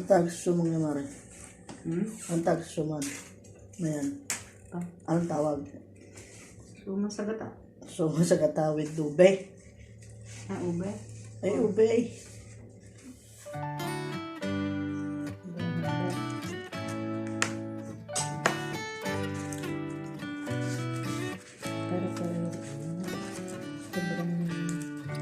Ang tawag sa sumang niya, Mare. Ang tawag sa sumang. Ayan. Anong tawag? Suma sa gata. Sumang sa katawid, ube. Ube? Ay, ube ay.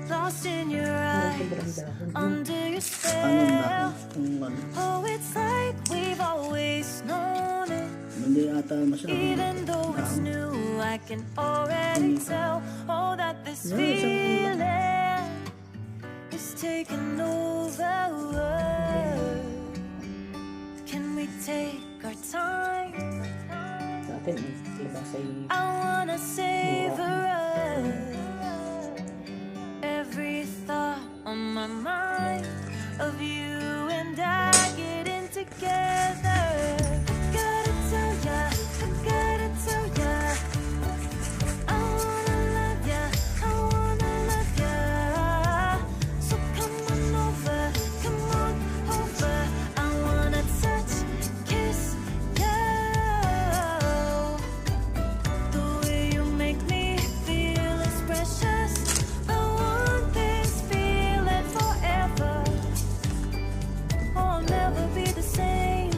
Lost in your eyes, under your Anong spell. dahon? Oh, it's like we've always known it. Hindi ata masyado. Even though it's new, I can already tell. Oh, that this feeling is taking over. Can we take our time? Sa atin eh. Diba sa I wanna savor every thought on my mind of you and I getting together. Gotta tell ya, I gotta tell ya, I wanna love ya, I wanna love ya. So come on over, come on over. I wanna touch, kiss you. The way you make me feel is precious. I want this feeling forever. Oh, I'll never be the same.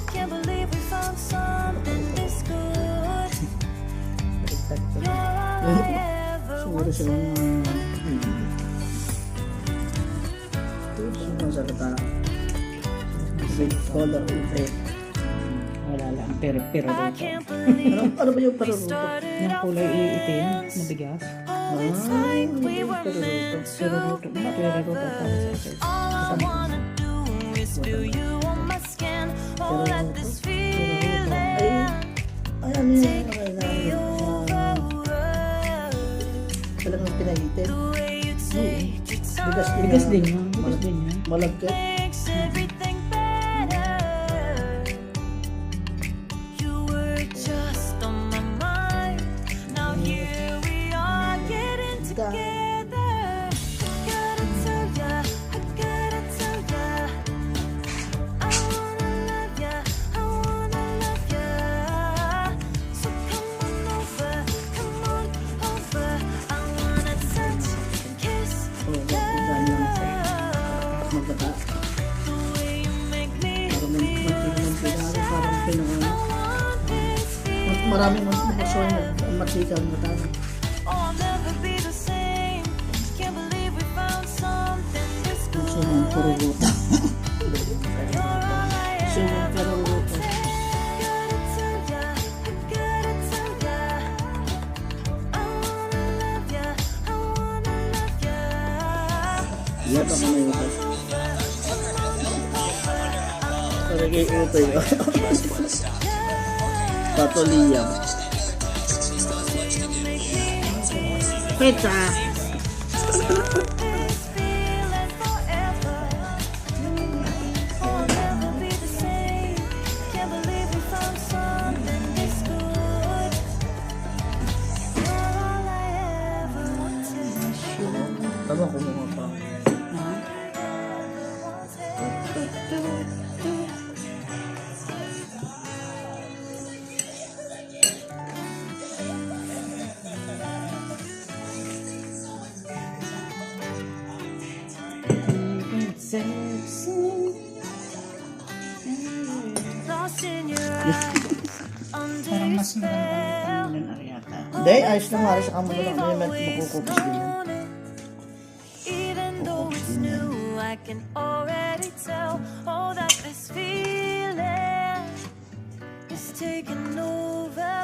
Can't believe we found something this good. You're all I ever Siguro wanted. silang sumang sa katawid. Big color ube. wala lang. Pero I can't believe Ano ba yung we paruruto? started yung out kulay iitim na friends. bigas. Oh, it's like we were meant Pero to. pero para sa akin. All I wanna do is feel you on my skin. Oh, let this feeling Ay, ano yun? take me over. Talagang pinahitin. The way you take your Bigas time Bigas din yun. Bigas din yun. Malagkit. makes everything better. You were just on my mind. Now here we are getting together. Gotta tell ya, I gotta tell ya, I wanna love ya, I wanna love ya. So come on over, come on over. I wanna touch, kiss ya. Magkata. The way you make me Parang feel is parang precious. pinaka. I want this feeling. Maraming masoy na matikang matano. Oh, I'll never be the same. Can't believe we found something this good. Sumang paruruto. You're all I Sumang ever paruruto. gotta tell ya, I gotta tell ya, I wanna love ya, I wanna love ya. Iyak ako na yun. Talaga ito yun. Patuliyam. Pizza. This feeling forever. Oh, I'll never be the same. Can't believe we found something this good. You're all I ever wanted. Tama ko mga pa. Lost in your eyes, under Parang your mas maganda spell. ang pangulin Ariata. Hindi, ayos lang nga sa kamalo lang. We've May always makukupis din yun. known it. Even though it's new, I can already tell. Oh, that this feeling is taking over.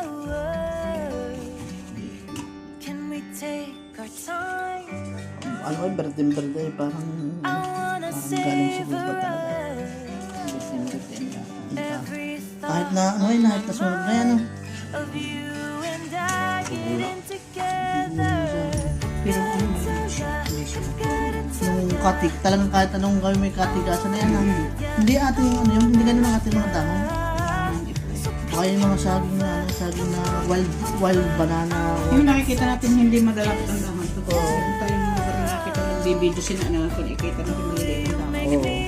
Can we take our time? Ano ko, berde-berde. Parang I wanna galing siguro ba savor talaga. every Kahit thought na, ano yun, kahit na sunog na yan. Oh. of you and I getting together. Pero ano Gotta tell ya, gotta tell Yung katig, talagang kahit anong gawin may katigasan na yan. Hindi ate yung ano, yung hindi ganun ang ate mga dahon. Baka yung mga saging na wild banana. yung nakikita natin hindi madalapit ang dahan. Totoo. Tayo yung mga nakikita nagbibideo sila na kung ikita natin hindi ang dahan. Oo.